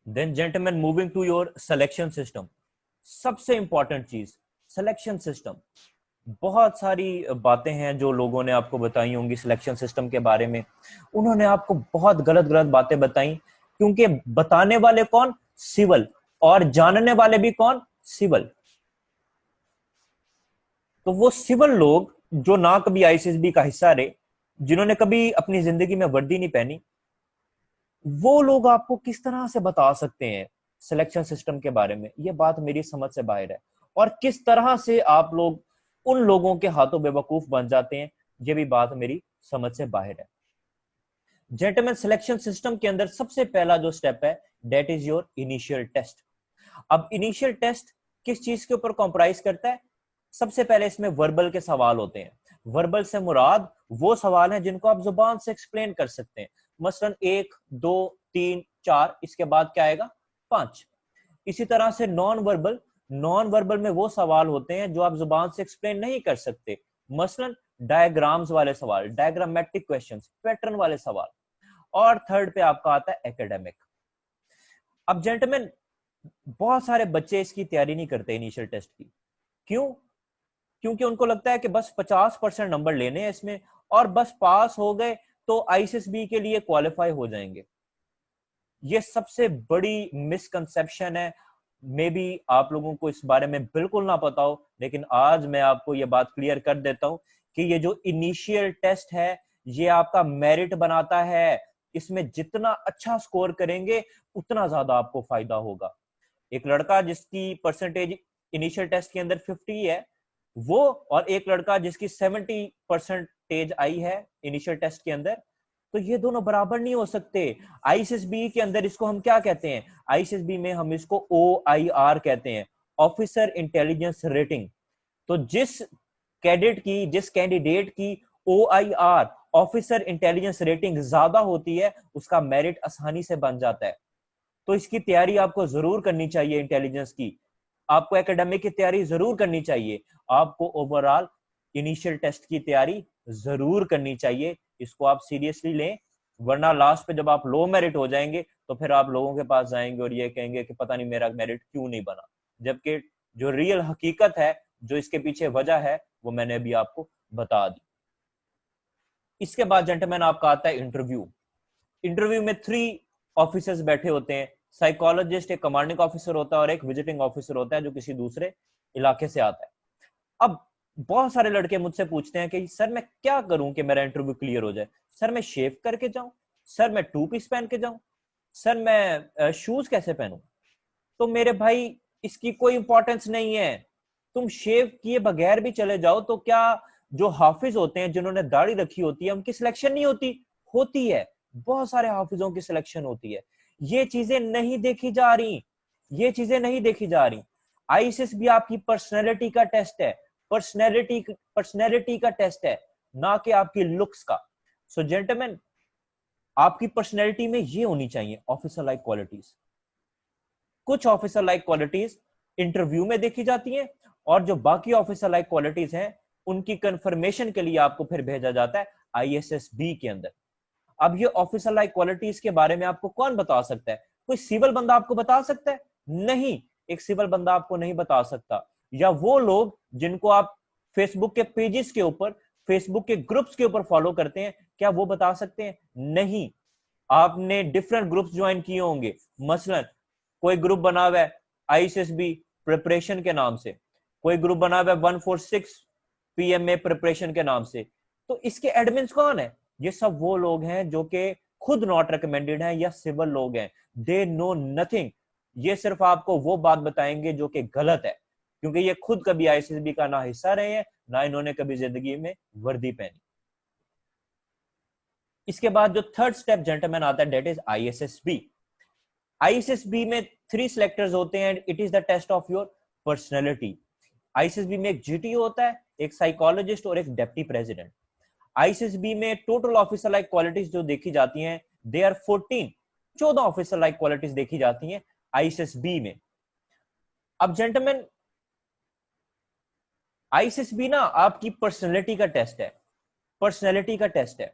Then gentleman moving to your selection system, सबसे important चीज selection system. बहुत सारी बातें हैं जो लोगों ने आपको बताई होंगी सिलेक्शन सिस्टम के बारे में, उन्होंने आपको बहुत गलत गलत बातें बताई, क्योंकि बताने वाले कौन? सिविल, और जानने वाले भी कौन? सिविल। तो वो सिविल लोग जो ना कभी आईसीएसबी का हिस्सा रहे, जिन्होंने कभी अपनी जिंदगी में वर्दी नहीं पहनी, वो लोग आपको किस तरह से बता सकते हैं सिलेक्शन सिस्टम के बारे में? ये बात मेरी समझ से बाहर है। और किस तरह से आप लोग उन लोगों के हाथों बेवकूफ बन जाते हैं, ये भी बात मेरी समझ से बाहर है। जेंटलमैन, सिलेक्शन सिस्टम के अंदर सबसे पहला जो स्टेप है, that is your initial test. अब इनिशियल टेस्ट किस चीज के ऊपर कॉम्प्राइज करता है? सबसे पहले इसमें वर्बल के सवाल होते हैं। वर्बल से मुराद वो सवाल हैं जिनको आप जुबान से एक्सप्लेन कर सकते हैं। मसलन 1, 2, 3, 4, इसके बाद क्या आएगा? 5। इसी तरह से नॉन वर्बल, नॉन वर्बल में वो सवाल होते हैं जो आप जुबान से एक्सप्लेन नहीं कर सकते। मसलन डायग्राम्स वाले सवाल, डायग्रामेटिक क्वेश्चंस, पैटर्न वाले सवाल। और थर्ड पे आपका आता है एकेडमिक। अब जेंटलमैन, बहुत सारे बच्चे इसकी तैयारी नहीं करते इनिशियल टेस्ट की। क्यों? क्योंकि उनको लगता है कि बस 50% नंबर लेने हैं इसमें, और बस पास हो गए तो आईसीएसबी के लिए क्वालिफाई हो जाएंगे। ये सबसे बड़ी मिसकंसेप्शन है। मे बी आप लोगों को इस बारे में बिल्कुल ना पता हो, लेकिन आज मैं आपको ये बात क्लियर कर देता हूं कि ये जो इनिशियल टेस्ट है, ये आपका मेरिट बनाता है। इसमें जितना अच्छा स्कोर करेंगे उतना ज्यादा आपको फायदा होगा। एक लड़का जिसकी परसेंटेज इनिशियल टेस्ट के अंदर 50 है, वो और एक लड़का जिसकी 70% आई है इनिशियल टेस्ट के अंदर, तो ये दोनों बराबर नहीं हो सकते। आईसीएसबी के अंदर इसको हम क्या कहते हैं? आईसीएसबी में हम इसको OIR कहते हैं, ऑफिसर इंटेलिजेंस रेटिंग। तो जिस कैंडिडेट की OIR, ऑफिसर इंटेलिजेंस रेटिंग ज्यादा होती है, उसका मेरिट आसानी से बन जाता है। तो इसकी तैयारी आपको जरूर करनी चाहिए इंटेलिजेंस की, आपको एकेडमिक की तैयारी जरूर करनी चाहिए, आपको ओवरऑल इनिशियल टेस्ट की तैयारी जरूर करनी चाहिए। इसको आप सीरियसली लें, वरना लास्ट पे जब आप लो मेरिट हो जाएंगे तो फिर आप लोगों के पास जाएंगे और ये कहेंगे कि पता नहीं मेरा मेरिट क्यों नहीं बना। जबकि जो रियल हकीकत है, जो इसके पीछे वजह है, वो मैंने अभी आपको बता दी। इसके बाद जेंटलमैन आपका आता है इंटरव्यू। इंटरव्यू में 3 ऑफिसर्स बैठे होते हैं। साइकोलॉजिस्ट, एक कमांडिंग ऑफिसर होता है, और एक विजिटिंग ऑफिसर होता है जो किसी दूसरे इलाके से आता है। अब बहुत सारे लड़के मुझसे पूछते हैं कि सर मैं क्या करूं कि मेरा इंटरव्यू क्लियर हो जाए? सर मैं शेव करके जाऊं? सर मैं 2 पीस पहन के जाऊं? सर मैं शूज कैसे पहनूं? तो मेरे भाई, इसकी कोई इंपॉर्टेंस नहीं है। तुम शेव किए बगैर भी चले जाओ तो क्या जो हाफिज होते हैं, जिन्होंने दाढ़ी रखी होती है, उनकी सिलेक्शन नहीं होती? होती है। बहुत सारे हाफिजों की सिलेक्शन होती है। ये चीजें नहीं देखी जा रही, ये चीजें नहीं देखी जा रही। आईसीएस भी आपकी पर्सनैलिटी का टेस्ट है, पर्सनैलिटी का टेस्ट है, ना कि आपकी लुक्स का। सो जेंटलमैन, आपकी पर्सनैलिटी में ये होनी चाहिए ऑफिसर लाइक क्वालिटीज। कुछ ऑफिसर लाइक क्वालिटीज इंटरव्यू में देखी जाती हैं, और जो बाकी ऑफिसर लाइक क्वालिटीज हैं, उनकी कंफर्मेशन के लिए आपको फिर भेजा जाता है आईएसएसबी के अंदर। अब ये ऑफिसर लाइक क्वालिटीज के बारे में आपको कौन बता सकता है? कोई सिविल बंदा आपको बता सकता है? नहीं, एक सिविल बंदा आपको नहीं बता सकता। या वो लोग जिनको आप फेसबुक के पेजेस के ऊपर, फेसबुक के ग्रुप्स के ऊपर फॉलो करते हैं, क्या वो बता सकते हैं? नहीं। आपने डिफरेंट ग्रुप्स ज्वाइन किए होंगे। मसलन कोई ग्रुप बना हुआ है आईसीएसबी प्रिपरेशन के नाम से, कोई ग्रुप बना हुआ है 146 PMA प्रिपरेशन के नाम से। तो इसके एडमिन्स कौन है? ये सब वो लोग हैं जो कि खुद नॉट रिकमेंडेड हैं या सिविल लोग हैं। They know nothing. ये सिर्फ आपको वो बात बताएंगे जो कि गलत है, क्योंकि ये खुद कभी आईसीएसबी का ना हिस्सा रहे हैं, ना इन्होंने कभी जिंदगी में वर्दी पहनी। इसके बाद जो थर्ड स्टेप जेंटलमैन आता है, डेट इज आईएसएसबी। आईएसएसबी में 3 सिलेक्टर्स होते हैं। It is the test of your personality. ICSB में एक जीटीओ होता है, एक साइकोलॉजिस्ट और एक डेप्टी प्रेसिडेंट। आईसीएसबी में टोटल ऑफिसर लाइक क्वालिटीज जो देखी जाती हैं, they are 14। 14 officer like qualities देखी जाती हैं आईसीएसबी में। अब जेंटलमैन, आईसीएसबी ना आपकी पर्सनैलिटी का टेस्ट है, पर्सनैलिटी का टेस्ट है।